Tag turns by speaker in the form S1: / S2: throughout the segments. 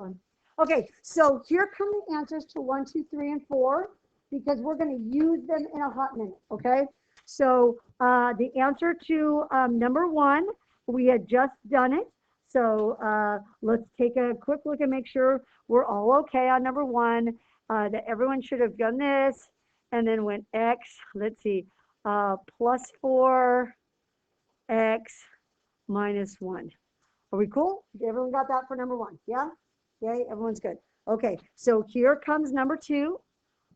S1: on. Okay, so here come the answers to 1, 2, 3, and 4, because we're going to use them in a hot minute, okay? So the answer to number 1, we had just done it. So let's take a quick look and make sure we're all okay on number 1, that everyone should have done this, and then went x, let's see, plus 4, x minus 1. Are we cool? Everyone got that for number 1? Yeah? Okay, everyone's good. Okay, so here comes number 2.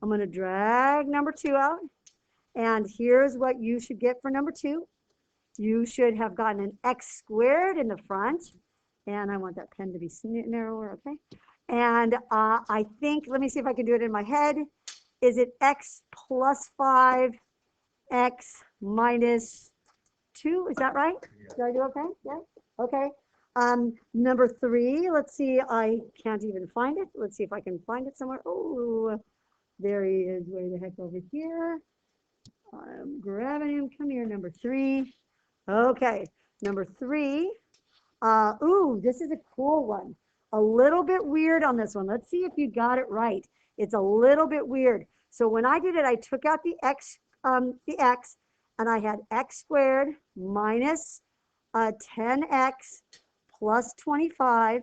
S1: I'm going to drag number 2 out. And here's what you should get for number 2. You should have gotten an x squared in the front. And I want that pen to be narrower, okay? And I think, let me see if I can do it in my head. Is it x plus 5, x minus 2? Is that right? Did I do okay? Yeah? Okay. Number 3, let's see, I can't even find it. Let's see if I can find it somewhere. Oh, there he is, way the heck over here. I'm grabbing him, come here, number 3. Okay, number 3. Ooh, this is a cool one. A little bit weird on this one. Let's see if you got it right. It's a little bit weird. So when I did it, I took out the x, and I had x squared minus 10x plus 25.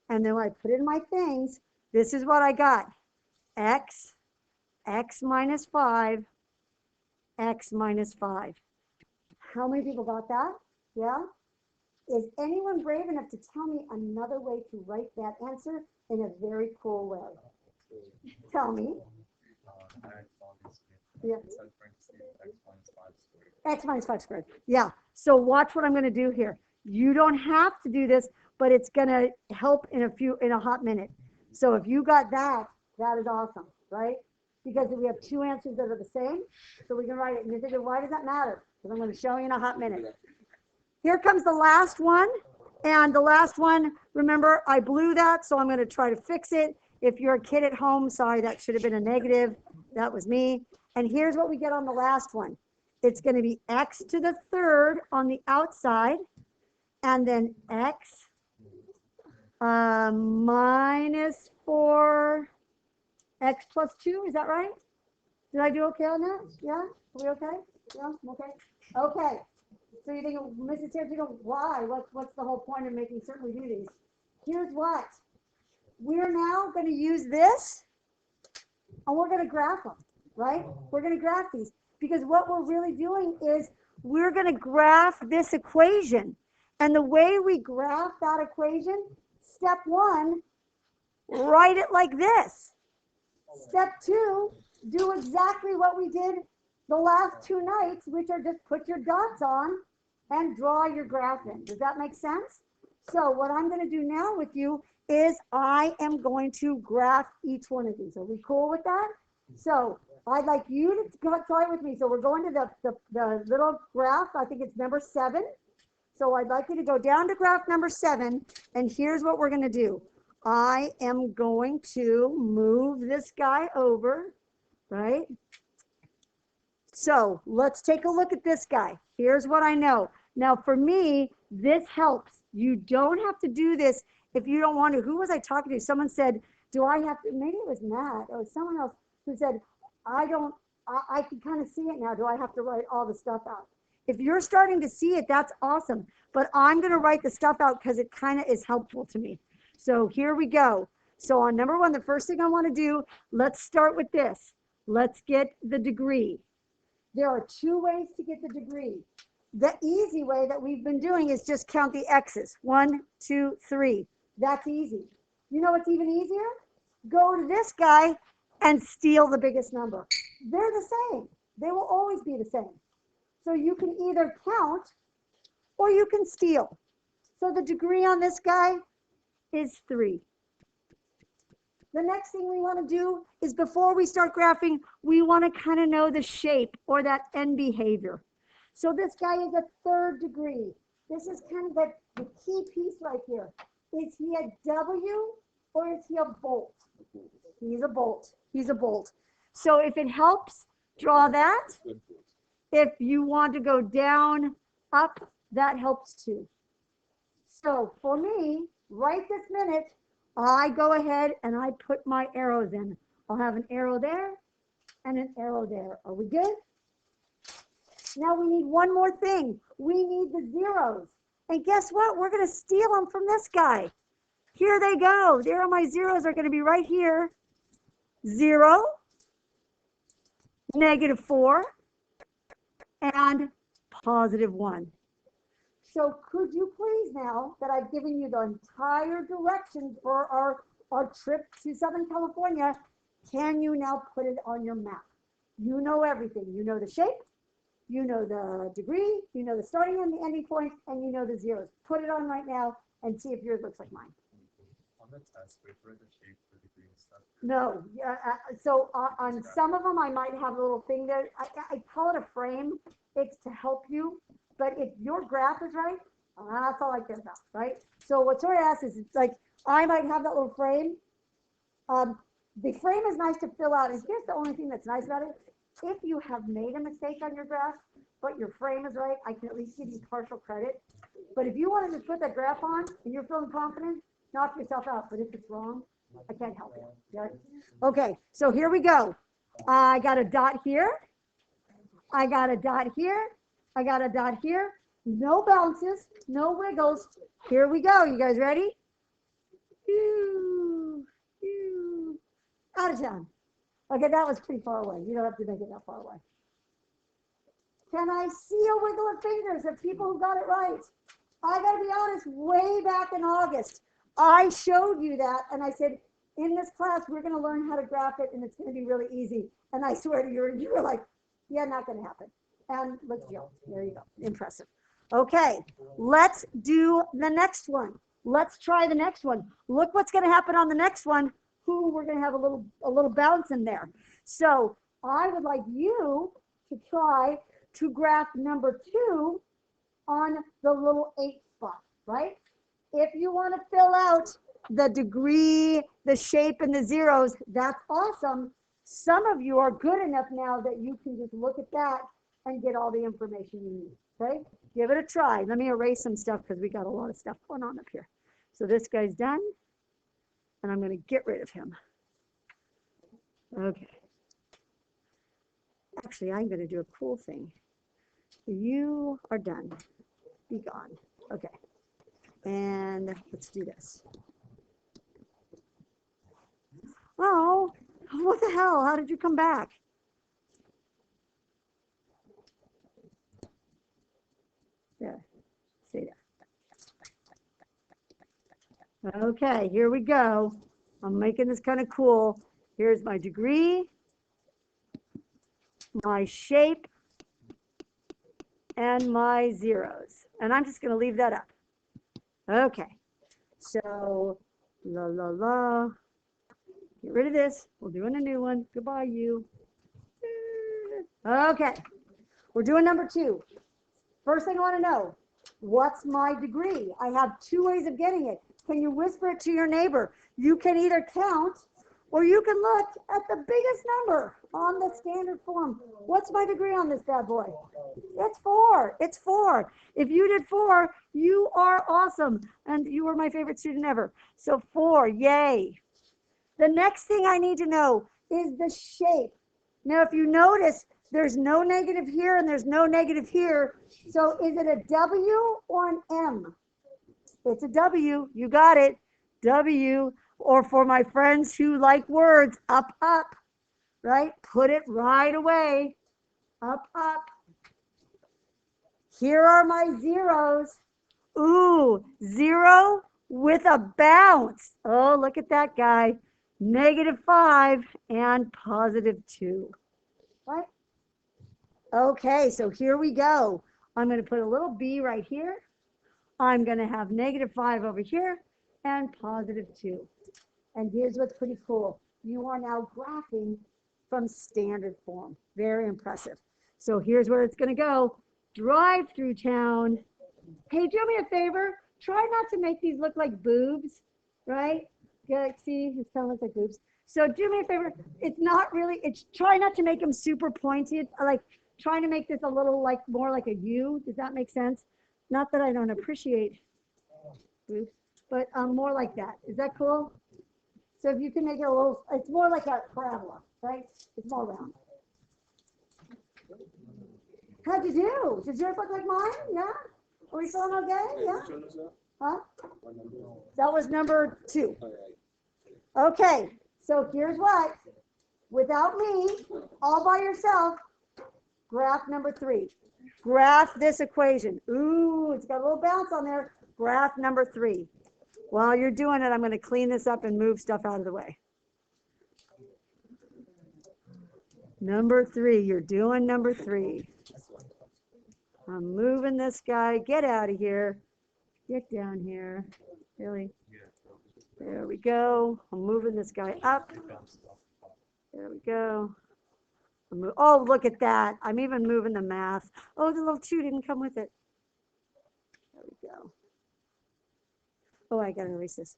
S1: And then when I put it in my things, this is what I got. X minus 5, x minus 5. How many people got that? Yeah? Is anyone brave enough to tell me another way to write that answer in a very cool way? Tell me. Yeah. X minus 5 squared. Yeah. So watch what I'm going to do here. You don't have to do this, but it's going to help in a hot minute. So if you got that, that is awesome, right? Because we have 2 answers that are the same, so we can write it. And you're thinking, why does that matter? Because I'm going to show you in a hot minute. Here comes the last one. And the last one, remember, I blew that, so I'm going to try to fix it. If you're a kid at home, sorry, that should have been a negative. That was me. And here's what we get on the last one. It's going to be x to the 3rd on the outside, and then x minus 4 x plus 2. Is that right? Did I do okay on that? Yeah? Are we okay? Yeah? Okay. Okay. So you think, Mrs. Tarantino, why? What's the whole point of making certain we do these? Here's what. We're now going to use this, and we're going to graph them, right? We're going to graph these, because what we're really doing is we're going to graph this equation. And the way we graph that equation, step 1, write it like this. Step 2, do exactly what we did the last 2 nights, which are just put your dots on and draw your graph in. Does that make sense? So what I'm going to do now with you is I am going to graph each one of these. Are we cool with that? So I'd like you to try with me. So we're going to the little graph. I think it's number 7. So I'd like you to go down to graph number 7. And here's what we're going to do. I am going to move this guy over, right? So let's take a look at this guy. Here's what I know. Now for me, this helps. You don't have to do this if you don't want to. Who was I talking to? Someone said, do I have to, maybe it was Matt or someone else who said, I can kind of see it now. Do I have to write all the stuff out? If you're starting to see it, that's awesome. But I'm going to write the stuff out because it kind of is helpful to me. So here we go. So on number 1, the first thing I want to do, let's start with this. Let's get the degree. There are 2 ways to get the degree. The easy way that we've been doing is just count the x's. 1, 2, 3. That's easy. You know what's even easier? Go to this guy and steal the biggest number. They're the same. They will always be the same. So you can either count or you can steal. So the degree on this guy is 3. The next thing we want to do is, before we start graphing, we want to kind of know the shape or that end behavior. So this guy is a 3rd degree. This is kind of the key piece right here. Is he a W or is he a bolt? He's a bolt. He's a bolt. So if it helps, draw that. If you want to go down, up, that helps too. So for me, right this minute, I go ahead and I put my arrows in. I'll have an arrow there and an arrow there. Are we good? Now we need one more thing. We need the zeros. And guess what? We're going to steal them from this guy. Here they go. There are my zeros are going to be right here. 0, -4, and +1. So could you please, now that I've given you the entire directions for our trip to Southern California, can you now put it on your map? You know everything. You know the shape, you know the degree, you know the starting and the ending points, and you know the zeros. Put it on right now and see if yours looks like mine.
S2: On the test, wait for the shape, the degree and stuff.
S1: No, so on some of them, I might have a little thing there. I call it a frame. It's to help you. But if your graph is right, that's all I care about, right? So what Tori asks is, it's like, I might have that little frame. The frame is nice to fill out. And here's the only thing that's nice about it. If you have made a mistake on your graph, but your frame is right, I can at least give you partial credit. But if you want to just put that graph on and you're feeling confident, knock yourself out. But if it's wrong, I can't help you. Right? Okay, so here we go. I got a dot here. I got a dot here. I got a dot here. No bounces, no wiggles. Here we go. You guys ready? Out of town. Okay, that was pretty far away. You don't have to make it that far away. Can I see a wiggle of fingers of people who got it right? I got to be honest, way back in August, I showed you that and I said, in this class, we're going to learn how to graph it and it's going to be really easy. And I swear to you were like, yeah, not going to happen. And look, Jill, there you go. Impressive. Okay, let's do the next one. Let's try the next one. Look what's going to happen on the next one. We're going to have a little bounce in there. So I would like you to try to graph number 2 on the little 8 spot, right? If you want to fill out the degree, the shape, and the zeros, that's awesome. Some of you are good enough now that you can just look at that and get all the information you need, okay? Give it a try. Let me erase some stuff because we got a lot of stuff going on up here. So this guy's done, and I'm going to get rid of him. Okay. Actually, I'm going to do a cool thing. You are done. Be gone. Okay. And let's do this. Oh, what the hell? How did you come back? There. See there. Okay, here we go. I'm making this kind of cool. Here's my degree, my shape, and my zeros. And I'm just going to leave that up. Okay. So, la, la, la. Get rid of this. We're doing a new one. Goodbye, you. Okay. We're doing number 2. First thing I want to know, what's my degree? I have 2 ways of getting it. Can you whisper it to your neighbor? You can either count or you can look at the biggest number on the standard form. What's my degree on this bad boy? It's 4. It's 4. If you did 4, you are awesome. And you were my favorite student ever. So 4, yay. The next thing I need to know is the shape. Now, if you notice, there's no negative here and there's no negative here. So is it a W or an M? It's a W. You got it. W. Or for my friends who like words, up, up. Right? Put it right away. Up, up. Here are my zeros. Ooh, 0 with a bounce. Oh, look at that guy. -5 and +2. Right? Okay, so here we go. I'm going to put a little B right here. I'm going to have -5 over here and +2. And here's what's pretty cool. You are now graphing from standard form. Very impressive. So here's where it's going to go. Drive through town. Hey, do me a favor. Try not to make these look like boobs, right? Yeah, see, it kind of looks like boobs. So do me a favor. It's not really, it's try not to make them super pointed. Like trying to make this a little like more like a U. Does that make sense? Not that I don't appreciate boobs, but more like that. Is that cool? So if you can make it a little, it's more like a parabola, right? It's more round. How'd you do? Does yours look like mine? Yeah? Are we feeling okay? Yeah? Huh? That was number 2. Okay, so here's what. Without me, all by yourself, graph number 3. Graph this equation. Ooh, it's got a little bounce on there. Graph number 3. While you're doing it, I'm going to clean this up and move stuff out of the way. Number 3, you're doing number 3. I'm moving this guy. Get out of here. Get down here. Really? There we go. I'm moving this guy up. There we go. Oh, look at that. I'm even moving the math. Oh, the little 2 didn't come with it. There we go. Oh, I got to erase this.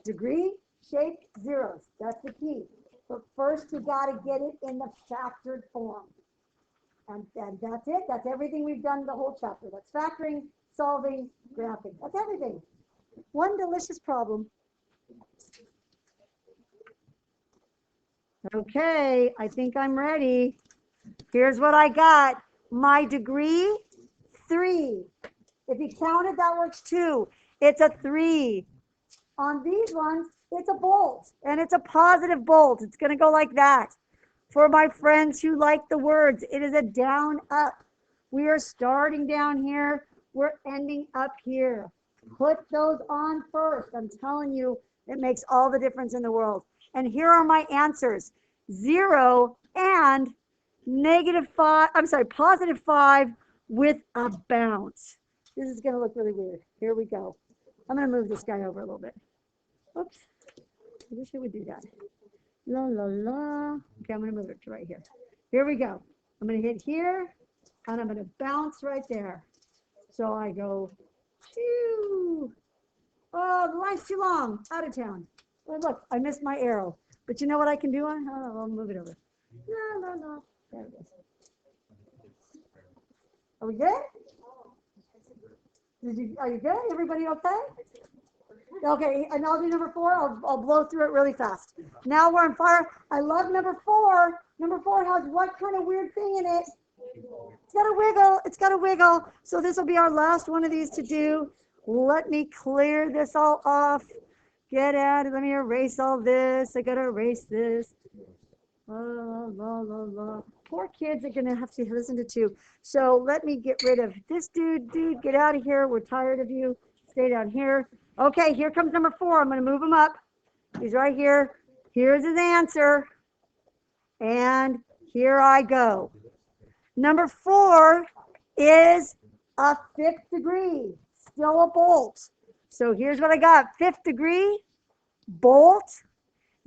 S1: Degree, shape, zeros. That's the key. But first, you got to get it in the factored form. And that's it. That's everything we've done the whole chapter. That's factoring, solving, graphing. That's everything. One delicious problem. Okay, I think I'm ready. Here's what I got. My degree, 3. If you counted, that works 2. It's a 3. On these ones, it's a bolt, and it's a positive bolt. It's going to go like that. For my friends who like the words, it is a down up. We are starting down here. We're ending up here. Put those on first. I'm telling you, it makes all the difference in the world. And here are my answers. 0 and positive 5 with a bounce. This is going to look really weird. Here we go. I'm going to move this guy over a little bit. Oops. I wish I would do that. La, la, la. Okay, I'm going to move it to right here. Here we go. I'm going to hit here, and I'm going to bounce right there. So I go, shoo. Oh, the line's too long. Out of town. Oh, look, I missed my arrow. But you know what I can do? I'll move it over. No, no, no. There it is. Are we good? Are you good? Everybody okay? Okay, and I'll do number 4. I'll blow through it really fast. Now we're on fire. I love number 4. Number 4 has what kind of weird thing in it? It's got a wiggle. It's got a wiggle. So this will be our last one of these to do. Let me clear this all off. Get out. Let me erase all this. I got to erase this. La, la, la, la. Poor kids are going to have to listen to 2. So let me get rid of this dude. Dude, get out of here. We're tired of you. Stay down here. Okay, here comes number 4. I'm going to move him up. He's right here. Here's his answer. And here I go. Number 4 is a 5th degree. Still a bolt. So here's what I got. 5th degree, bolt.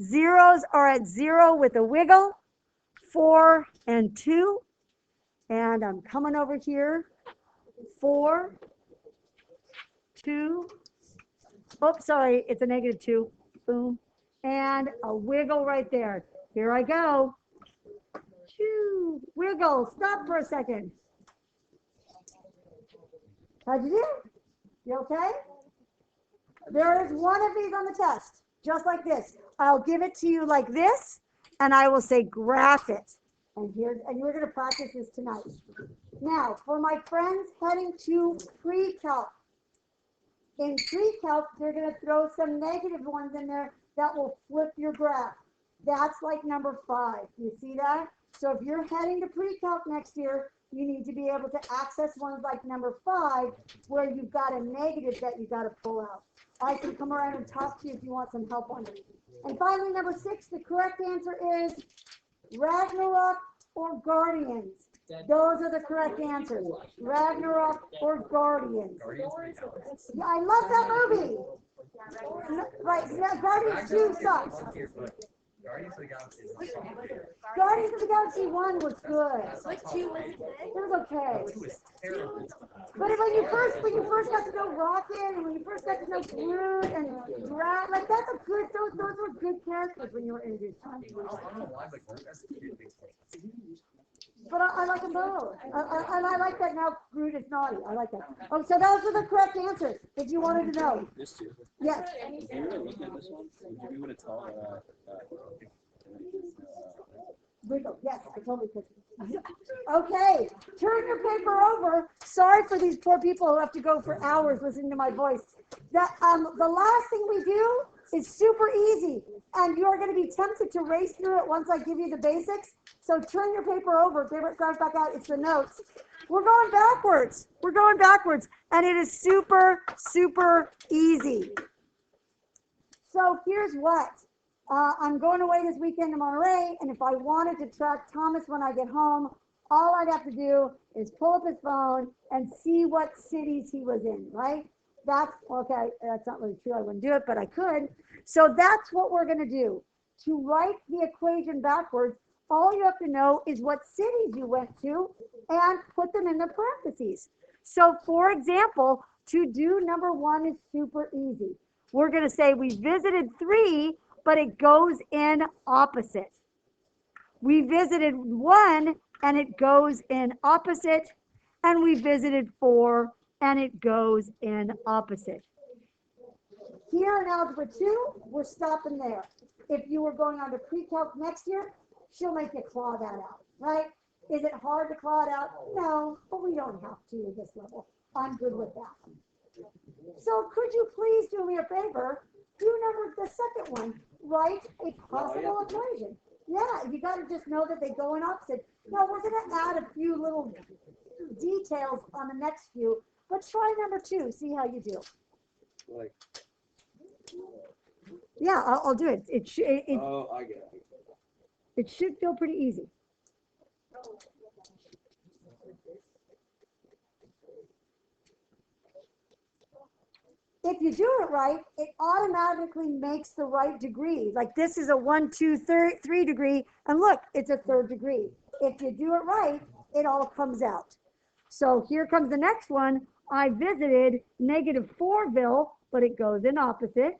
S1: Zeros are at 0 with a wiggle. 4 and 2. And I'm coming over here. 4, 2. Oops, sorry, it's a negative 2. Boom. And a wiggle right there. Here I go. Shoo. Wiggle. Stop for a second. How'd you do? You okay? There is one of these on the test, just like this. I'll give it to you like this, and I will say graph it. And you're going to practice this tonight. Now, for my friends heading to pre-calc. In pre-calc, they're going to throw some negative ones in there that will flip your graph. That's like number 5. You see that? So if you're heading to pre-calc next year, you need to be able to access ones like number 5, where you've got a negative that you got to pull out. I can come around and talk to you if you want some help on it. And finally, number 6, the correct answer is Ragnarok or Guardians. Those are the correct answers. Ragnarok or Guardians. Yeah, I love that movie. Right, yeah, Guardians 2 sucks. Guardians of the Galaxy 1 was good.
S3: What 2 was good?
S1: It was okay. But when you first got to know Rocket, and when you first got to know Groot and Brad, like that's a good. Those were good characters when you were introduced. But I like them both. And I like that now Groot is naughty. I like that. Oh, so those are the correct answers, if you wanted to know.
S3: This too.
S1: Yes.
S3: If you were to look at this one, would you be able to tell
S1: Wiggle. Yes, I totally could. Okay, turn your paper over. Sorry for these poor people who have to go for hours listening to my voice. The last thing we do is super easy, and you're going to be tempted to race through it once I give you the basics. So turn your paper over, grab back out. It's the notes. We're going backwards. We're going backwards, and it is super, super easy. So here's what. I'm going away this weekend to Monterey, and if I wanted to track Thomas when I get home, all I'd have to do is pull up his phone and see what cities he was in, right? That's, okay, that's not really true, I wouldn't do it, but I could. So that's what we're gonna do. To write the equation backwards, all you have to know is what cities you went to and put them in the parentheses. So for example, to do number one is super easy. We're gonna say we visited 3, but it goes in opposite. We visited 1 and it goes in opposite, and we visited 4 and it goes in opposite. Here in Algebra 2, we're stopping there. If you were going on to pre-calc next year, she'll make you claw that out, right? Is it hard to claw it out? No, but we don't have to at this level. I'm good with that. So could you please do me a favor? Do the second one. Write a possible equation. Yeah, you got to just know that they go in opposite. Now we're going to add a few little details on the next few, but try number 2. See how you do.
S3: like?
S1: Yeah, I'll do it.
S3: Oh, I get it.
S1: It should feel pretty easy. If you do it right, it automatically makes the right degree. Like this is a 1, 2, 3 degree, and look, it's a 3rd degree. If you do it right, it all comes out. So here comes the next one. I visited -4ville, but it goes in opposite.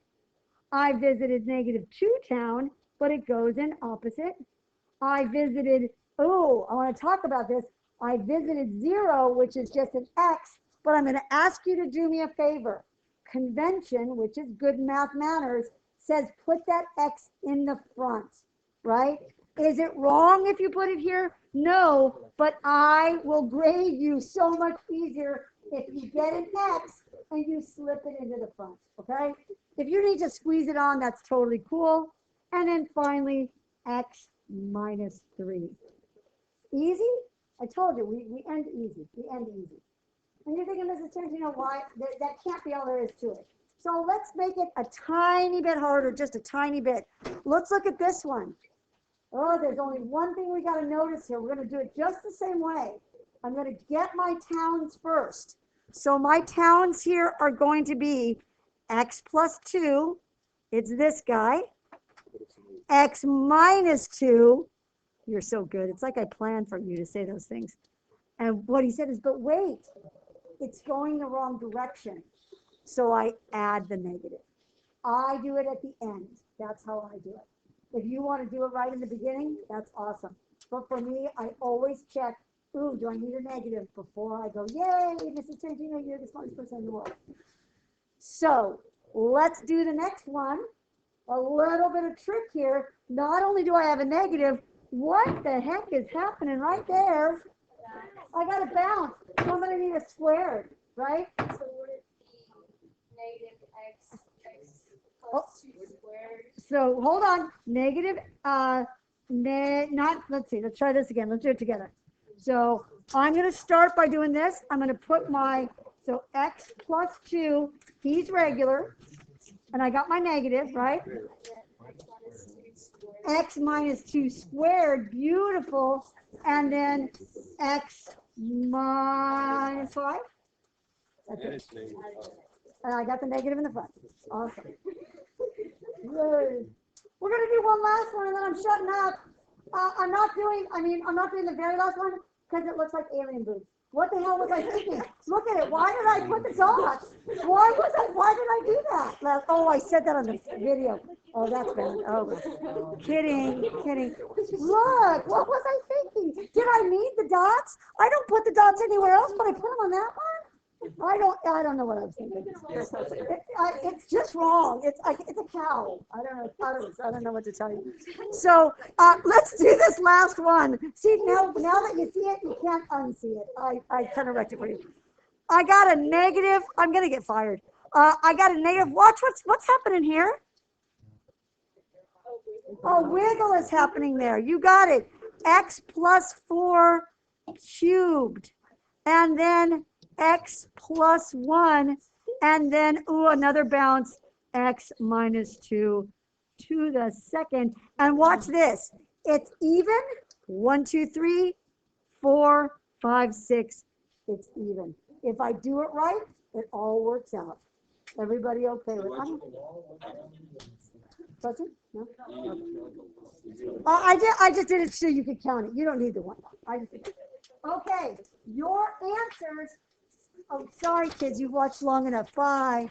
S1: I visited -2 town, but it goes in opposite. I visited, oh, I want to talk about this. I visited 0, which is just an X, but I'm going to ask you to do me a favor. Convention, which is good math manners, says put that X in the front, right? Is it wrong if you put it here? No, but I will grade you so much easier if you get an X and you slip it into the front, okay? If you need to squeeze it on, that's totally cool. And then finally, X minus 3. Easy? I told you, we end easy. We end easy. And you're thinking, Mrs. Tarantino, why? That can't be all there is to it. So let's make it a tiny bit harder, just a tiny bit. Let's look at this one. Oh, there's only one thing we got to notice here. We're going to do it just the same way. I'm going to get my towns first. So my towns here are going to be X plus 2. It's this guy. X minus 2. You're so good. It's like I planned for you to say those things. And what he said is, but wait, it's going the wrong direction. So I add the negative. I do it at the end. That's how I do it. If you want to do it right in the beginning, that's awesome. But for me, I always check, ooh, do I need a negative before I go, yay, Mrs. Tarantino, you're the smartest person in the world. So let's do the next one. A little bit of trick here. Not only do I have a negative, what the heck is happening right there? I got to bounce. So I'm going to need a squared, right?
S4: So would it be negative x plus 2 squared?
S1: So hold on. Negative, let's see. Let's try this again. Let's do it together. So I'm going to start by doing this. I'm going to put so x plus 2, he's regular. And I got my negative, right? X minus 2 squared, beautiful. And then x minus 5. That's it. And I got the negative in the front. Awesome. Good. We're going to do one last one and then I'm shutting up. I'm not doing the very last one because it looks like alien boobs. What the hell was I thinking? Look at it. Why did I put the dots? Why did I do that? Oh, I said that on the video. Oh, that's bad. Oh, kidding. Look, what was I thinking? Did I need the dots? I don't put the dots anywhere else, but I put them on that one. I don't know what I was thinking. It's just wrong. It's a cow. I don't know what to tell you. So let's do this last one. See, now that you see it, you can't unsee it. I kind of wrecked it for you. I got a negative. I'm gonna get fired. I got a negative. Watch what's happening here. Oh, wiggle is happening there. You got it. X plus 4 cubed, and then x plus 1, and then, ooh, another bounce, x minus 2 to the second. And watch this. It's even. 1, 2, 3, 4, 5, 6. It's even. If I do it right, it all works out. Everybody okay with it? Touch it? No? Okay. I just did it so you could count it. You don't need the one. I just did it. Okay, your answers. Oh, sorry, kids, you've watched long enough. Bye.